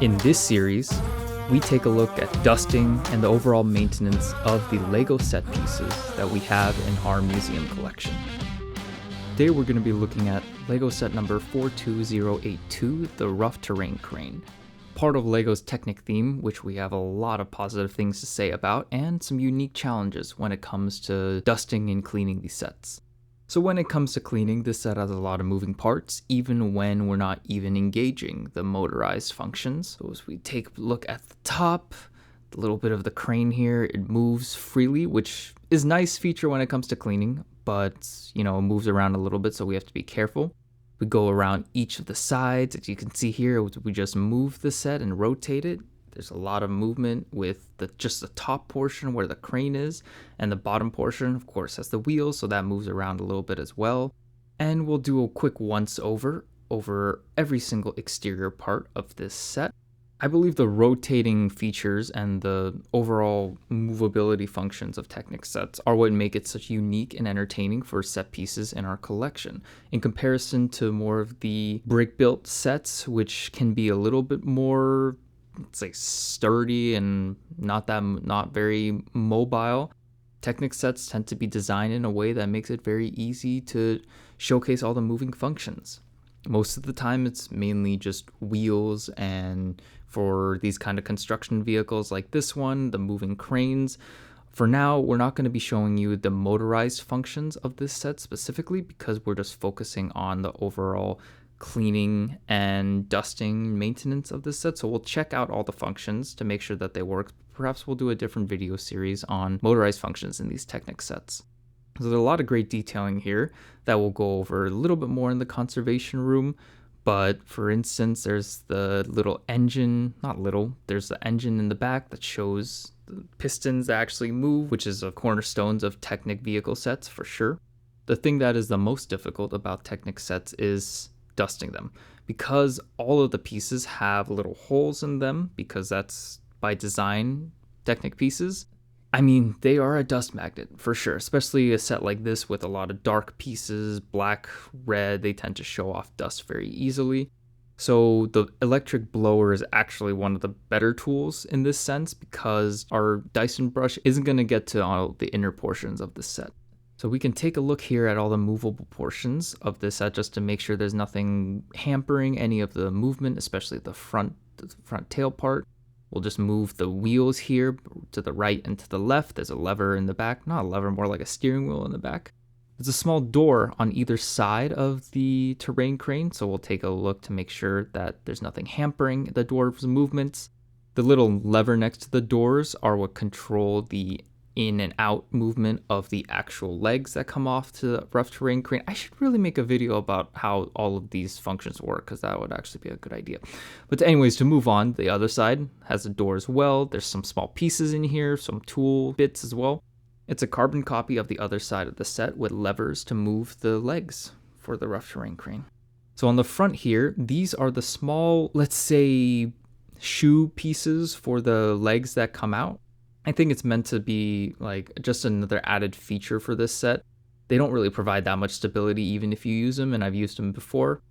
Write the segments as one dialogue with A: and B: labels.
A: In this series, we take a look at dusting and the overall maintenance of the LEGO set pieces that we have in our museum collection. Today we're going to be looking at LEGO set number 42082, the rough terrain crane. Part of LEGO's Technic theme, which we have a lot of positive things to say about, and some unique challenges when it comes to dusting and cleaning these sets. So when it comes to cleaning, this set has a lot of moving parts, even when we're not even engaging the motorized functions. So as we take a look at the top, a little bit of the crane here, it moves freely, which is a nice feature when it comes to cleaning, but it moves around a little bit, so we have to be careful. We go around each of the sides. As you can see here, we just move the set and rotate it. There's a lot of movement with just the top portion where the crane is, and the bottom portion, of course, has the wheels, so that moves around a little bit as well. And we'll do a quick once-over over every single exterior part of this set. I believe the rotating features and the overall movability functions of Technic sets are what make it such unique and entertaining for set pieces in our collection, in comparison to more of the brick-built sets, which can be a little bit more, let's say, sturdy and not very mobile. Technic sets tend to be designed in a way that makes it very easy to showcase all the moving functions. Most of the time it's mainly just wheels, and for these kind of construction vehicles like this one, the moving cranes. For now, we're not going to be showing you the motorized functions of this set specifically, because we're just focusing on the overall cleaning and dusting maintenance of this set. So we'll check out all the functions to make sure that they work. Perhaps we'll do a different video series on motorized functions in these Technic sets. So there's a lot of great detailing here that we'll go over a little bit more in the conservation room. But for instance, there's the little engine, there's the engine in the back that shows the pistons that actually move, which is the cornerstones of Technic vehicle sets for sure. The thing that is the most difficult about Technic sets is dusting them, because all of the pieces have little holes in them, because that's by design Technic pieces. I mean, they are a dust magnet for sure, especially a set like this with a lot of dark pieces, black, red. They tend to show off dust very easily. So the electric blower is actually one of the better tools in this sense, because our Dyson brush isn't going to get to all the inner portions of the set. So we can take a look here at all the movable portions of this set just to make sure there's nothing hampering any of the movement, especially the front tail part. We'll just move the wheels here to the right and to the left. There's a lever in the back, not a lever, more like a steering wheel in the back. There's a small door on either side of the terrain crane, so we'll take a look to make sure that there's nothing hampering the door's movements. The little lever next to the doors are what control the in and out movement of the actual legs that come off to the rough terrain crane. I should really make a video about how all of these functions work, because that would actually be a good idea. But anyways, to move on, the other side has a door as well. There's some small pieces in here, some tool bits as well. It's a carbon copy of the other side of the set with levers to move the legs for the rough terrain crane. So on the front here, these are the small, let's say, shoe pieces for the legs that come out. I think it's meant to be like just another added feature for this set. They don't really provide that much stability even if you use them, and I've used them before.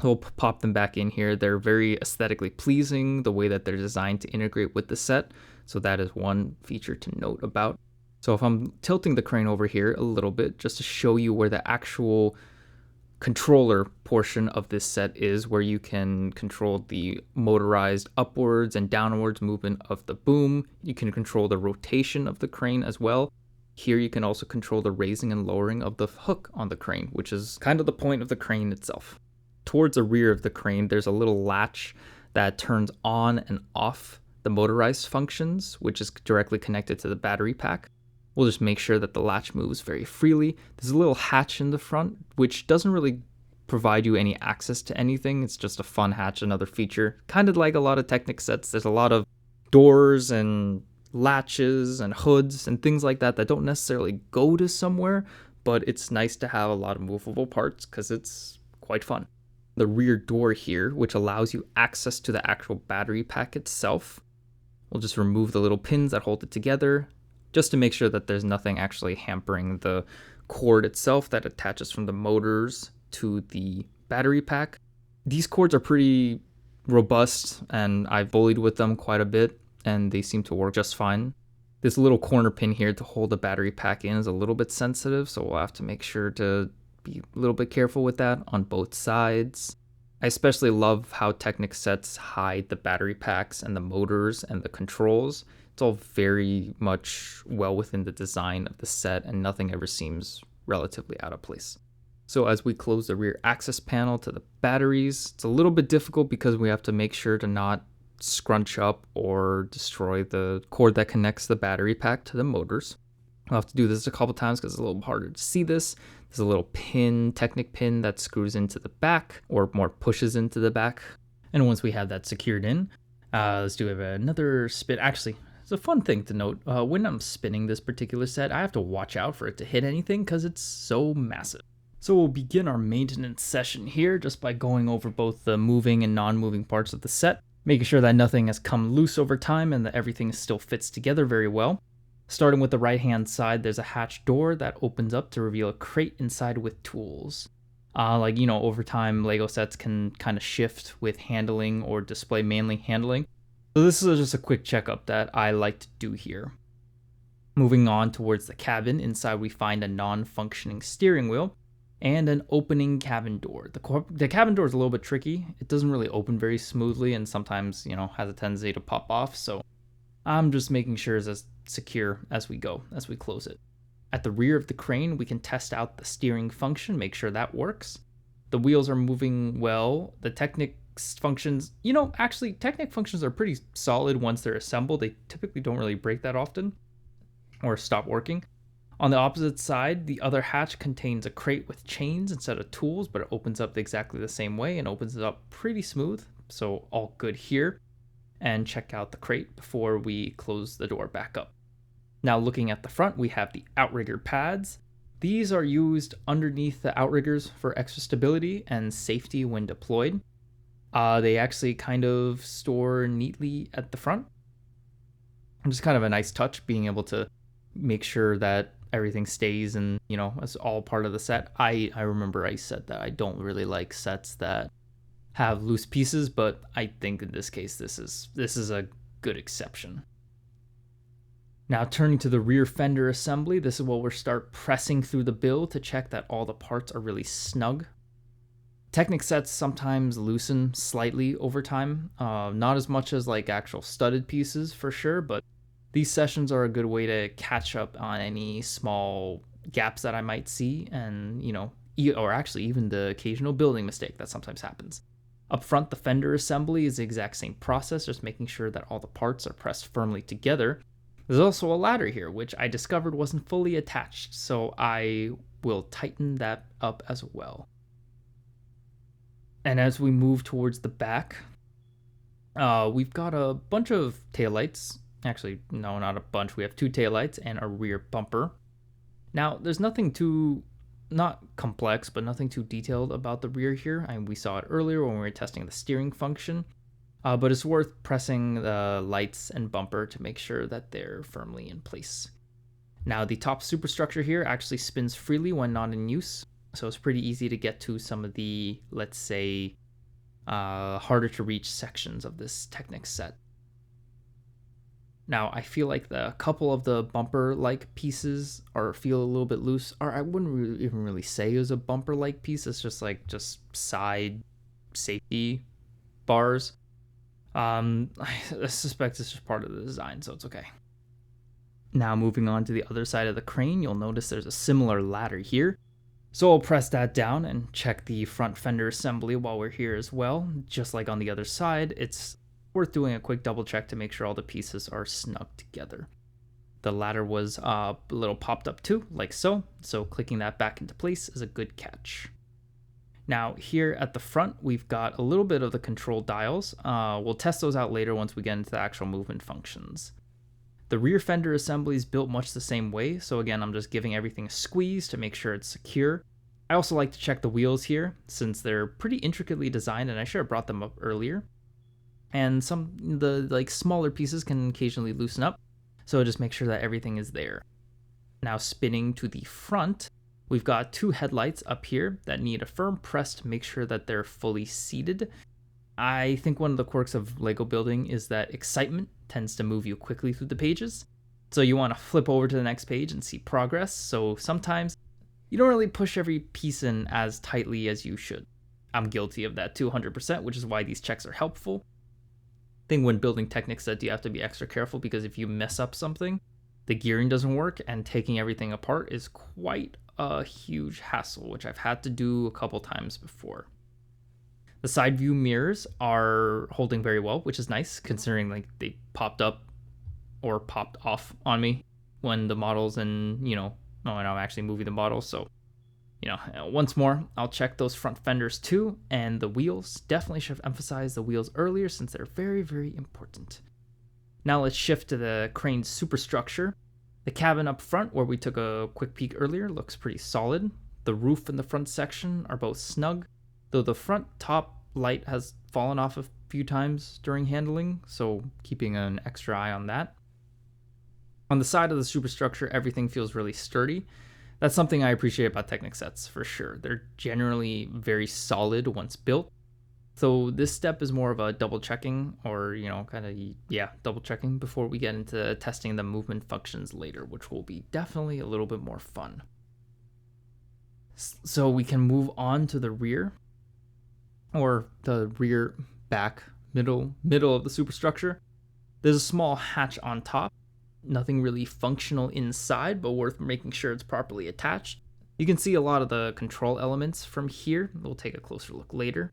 A: We'll pop them back in here. They're very aesthetically pleasing, the way that they're designed to integrate with the set. So that is one feature to note about. So if I'm tilting the crane over here a little bit just to show you where the actual controller portion of this set is, where you can control the motorized upwards and downwards movement of the boom. You can control the rotation of the crane as well. Here you can also control the raising and lowering of the hook on the crane, which is kind of the point of the crane itself. Towards the rear of the crane, there's a little latch that turns on and off the motorized functions, which is directly connected to the battery pack. We'll just make sure that the latch moves very freely. There's a little hatch in the front, which doesn't really provide you any access to anything. It's just a fun hatch, another feature. Kind of like a lot of Technic sets, there's a lot of doors and latches and hoods and things like that that don't necessarily go to somewhere, but it's nice to have a lot of movable parts because it's quite fun. The rear door here, which allows you access to the actual battery pack itself. We'll just remove the little pins that hold it together, just to make sure that there's nothing actually hampering the cord itself that attaches from the motors to the battery pack. These cords are pretty robust, and I've bullied with them quite a bit, and they seem to work just fine. This little corner pin here to hold the battery pack in is a little bit sensitive, so we'll have to make sure to be a little bit careful with that on both sides. I especially love how Technic sets hide the battery packs and the motors and the controls. It's all very much well within the design of the set, and nothing ever seems relatively out of place. So as we close the rear access panel to the batteries, it's a little bit difficult because we have to make sure to not scrunch up or destroy the cord that connects the battery pack to the motors. I'll have to do this a couple times because it's a little harder to see this. There's a little pin, Technic pin, that screws into the back, or more pushes into the back. And once we have that secured in, let's do another spin. Actually, it's a fun thing to note. When I'm spinning this particular set, I have to watch out for it to hit anything because it's so massive. So we'll begin our maintenance session here just by going over both the moving and non-moving parts of the set, making sure that nothing has come loose over time and that everything still fits together very well. Starting with the right-hand side, there's a hatch door that opens up to reveal a crate inside with tools. Over time, LEGO sets can kind of shift with handling or display mainly handling. So this is just a quick checkup that I like to do here. Moving on towards the cabin, inside we find a non-functioning steering wheel and an opening cabin door. The cabin door is a little bit tricky. It doesn't really open very smoothly and sometimes, has a tendency to pop off. So I'm just making sure it's as secure as we go, as we close it. At the rear of the crane, we can test out the steering function, make sure that works. The wheels are moving well. The Technic functions, Technic functions are pretty solid once they're assembled. They typically don't really break that often or stop working. On the opposite side, the other hatch contains a crate with chains instead of tools, but it opens up exactly the same way and opens it up pretty smooth. So all good here. And check out the crate before we close the door back up. Now looking at the front, we have the outrigger pads. These are used underneath the outriggers for extra stability and safety when deployed. They actually kind of store neatly at the front. Just kind of a nice touch, being able to make sure that everything stays and, it's all part of the set. I remember I said that I don't really like sets that have loose pieces, but I think in this case this is a good exception. Now turning to the rear fender assembly, this is where we'll start pressing through the build to check that all the parts are really snug. Technic sets sometimes loosen slightly over time, not as much as like actual studded pieces for sure, but these sessions are a good way to catch up on any small gaps that I might see and, or actually even the occasional building mistake that sometimes happens. Up front, the fender assembly is the exact same process, just making sure that all the parts are pressed firmly together. There's also a ladder here, which I discovered wasn't fully attached, so I will tighten that up as well. And as we move towards the back, we've got a bunch of taillights. Actually, no, not a bunch. We have 2 taillights and a rear bumper. Now, there's nothing too, not complex, but nothing too detailed about the rear here. We saw it earlier when we were testing the steering function. But it's worth pressing the lights and bumper to make sure that they're firmly in place. Now, the top superstructure here actually spins freely when not in use, so it's pretty easy to get to some of the, let's say, harder to reach sections of this Technic set. Now, I feel like a couple of the bumper-like pieces feel a little bit loose, or I wouldn't even really say it was a bumper-like piece. It's just side safety bars. I suspect it's just part of the design, so it's okay. Now moving on to the other side of the crane, you'll notice there's a similar ladder here. So I'll press that down and check the front fender assembly while we're here as well. Just like on the other side, it's worth doing a quick double check to make sure all the pieces are snug together. The ladder was a little popped up too, like so. So clicking that back into place is a good catch. Now here at the front, we've got a little bit of the control dials. We'll test those out later once we get into the actual movement functions. The rear fender assembly is built much the same way, so again, I'm just giving everything a squeeze to make sure it's secure. I also like to check the wheels here, since they're pretty intricately designed, and I should have brought them up earlier. And the smaller pieces can occasionally loosen up, so just make sure that everything is there. Now spinning to the front, we've got 2 headlights up here that need a firm press to make sure that they're fully seated. I think one of the quirks of Lego building is that excitement tends to move you quickly through the pages. So you want to flip over to the next page and see progress. So sometimes you don't really push every piece in as tightly as you should. I'm guilty of that 200%, which is why these checks are helpful. I think when building Technic sets, you have to be extra careful because if you mess up something, the gearing doesn't work, and taking everything apart is quite a huge hassle, which I've had to do a couple times before. The side view mirrors are holding very well, which is nice considering like they popped up or popped off on me when the models and, when I'm actually moving the models. So, once more, I'll check those front fenders too, and the wheels. Definitely should have emphasized the wheels earlier since they're very, very important. Now let's shift to the crane superstructure. The cabin up front, where we took a quick peek earlier, looks pretty solid. The roof and the front section are both snug, though the front top light has fallen off a few times during handling, so keeping an extra eye on that. On the side of the superstructure, everything feels really sturdy. That's something I appreciate about Technic sets for sure. They're generally very solid once built. So this step is more of a double checking or, double checking before we get into testing the movement functions later, which will be definitely a little bit more fun. So we can move on to the rear, or the rear, back, middle of the superstructure. There's a small hatch on top. Nothing really functional inside, but worth making sure it's properly attached. You can see a lot of the control elements from here. We'll take a closer look later.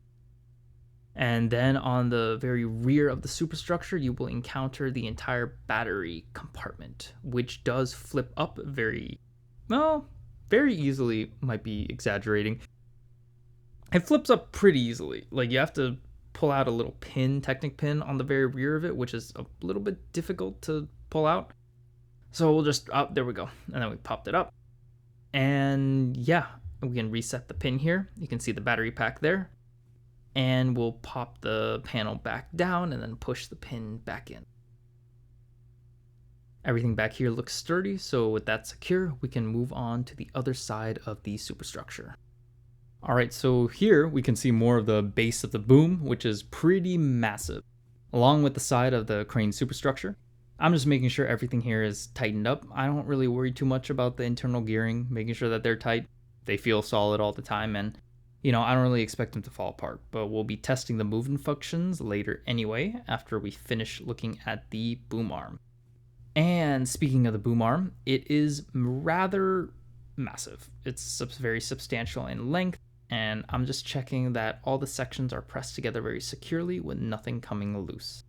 A: And then on the very rear of the superstructure, you will encounter the entire battery compartment, which does flip up very easily, might be exaggerating. It flips up pretty easily. Like, you have to pull out a little pin, Technic pin, on the very rear of it, which is a little bit difficult to pull out. So we'll just, there we go. And then we popped it up. And yeah, we can reset the pin here. You can see the battery pack there. And we'll pop the panel back down and then push the pin back in. Everything back here looks sturdy, so with that secure, we can move on to the other side of the superstructure. All right, so here we can see more of the base of the boom, which is pretty massive, along with the side of the crane superstructure. I'm just making sure everything here is tightened up. I don't really worry too much about the internal gearing, making sure that they're tight. They feel solid all the time, and I don't really expect them to fall apart, but we'll be testing the movement functions later anyway, after we finish looking at the boom arm. And speaking of the boom arm, it is rather massive. It's very substantial in length, and I'm just checking that all the sections are pressed together very securely with nothing coming loose.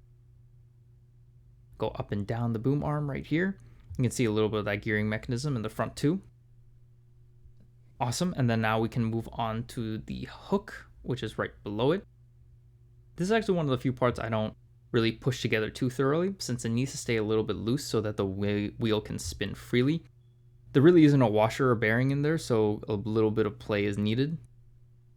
A: Go up and down the boom arm right here. You can see a little bit of that gearing mechanism in the front too. Awesome, and then now we can move on to the hook, which is right below it. This is actually one of the few parts I don't really push together too thoroughly, since it needs to stay a little bit loose so that the wheel can spin freely. There really isn't a washer or bearing in there, so a little bit of play is needed.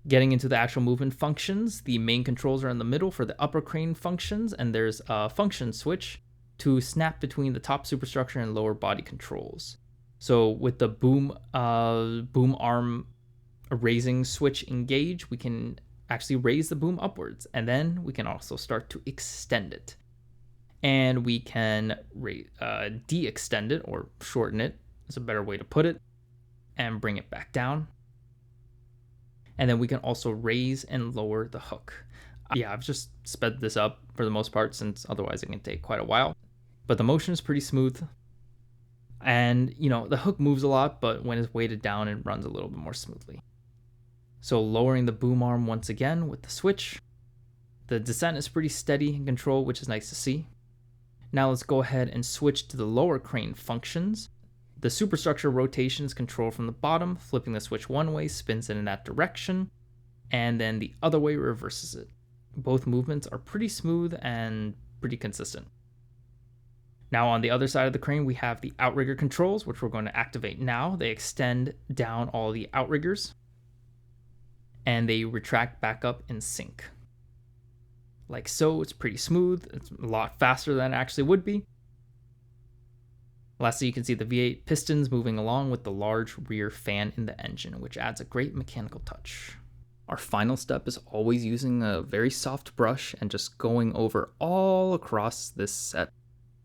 A: Getting into the actual movement functions, the main controls are in the middle for the upper crane functions, and there's a function switch to snap between the top superstructure and lower body controls. So with the boom arm raising switch engaged, we can actually raise the boom upwards, and then we can also start to extend it. And we can de-extend it, or shorten it, is a better way to put it, and bring it back down. And then we can also raise and lower the hook. I've just sped this up for the most part, since otherwise it can take quite a while. But the motion is pretty smooth. And, the hook moves a lot, but when it's weighted down, it runs a little bit more smoothly. So lowering the boom arm once again with the switch. The descent is pretty steady in control, which is nice to see. Now let's go ahead and switch to the lower crane functions. The superstructure rotation is controlled from the bottom. Flipping the switch one way spins it in that direction, and then the other way reverses it. Both movements are pretty smooth and pretty consistent. Now on the other side of the crane, we have the outrigger controls, which we're going to activate now. They extend down all the outriggers, and they retract back up in sync. Like so. It's pretty smooth. It's a lot faster than it actually would be. Lastly, you can see the V8 pistons moving along with the large rear fan in the engine, which adds a great mechanical touch. Our final step is always using a very soft brush and just going over all across this set.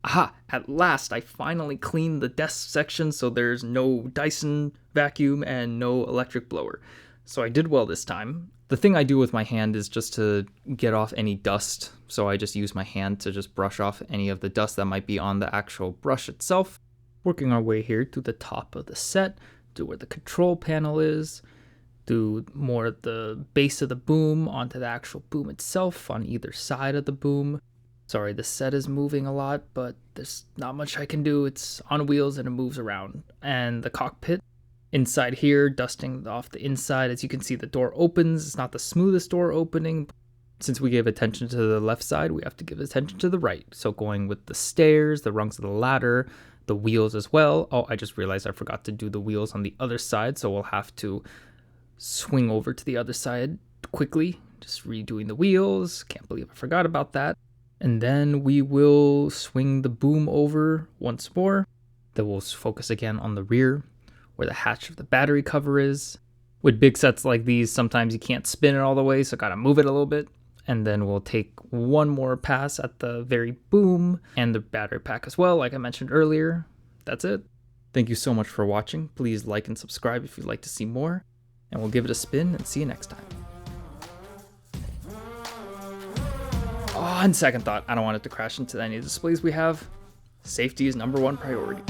A: Aha! At last, I finally cleaned the desk section so there's no Dyson vacuum and no electric blower. So I did well this time. The thing I do with my hand is just to get off any dust. So I just use my hand to just brush off any of the dust that might be on the actual brush itself. Working our way here to the top of the set, to where the control panel is, do more of the base of the boom onto the actual boom itself on either side of the boom. Sorry, the set is moving a lot, but there's not much I can do. It's on wheels and it moves around. And the cockpit, inside here, dusting off the inside. As you can see, the door opens. It's not the smoothest door opening. Since we gave attention to the left side, we have to give attention to the right. So going with the stairs, the rungs of the ladder, the wheels as well. Oh, I just realized I forgot to do the wheels on the other side, so we'll have to swing over to the other side quickly. Just redoing the wheels. Can't believe I forgot about that. And then we will swing the boom over once more. Then we'll focus again on the rear, where the hatch of the battery cover is. With big sets like these, sometimes you can't spin it all the way, so gotta move it a little bit. And then we'll take one more pass at the very boom and the battery pack as well, like I mentioned earlier. That's it. Thank you so much for watching. Please like and subscribe if you'd like to see more. And we'll give it a spin and see you next time. On second thought, I don't want it to crash into any of the displays we have. Safety is #1 priority.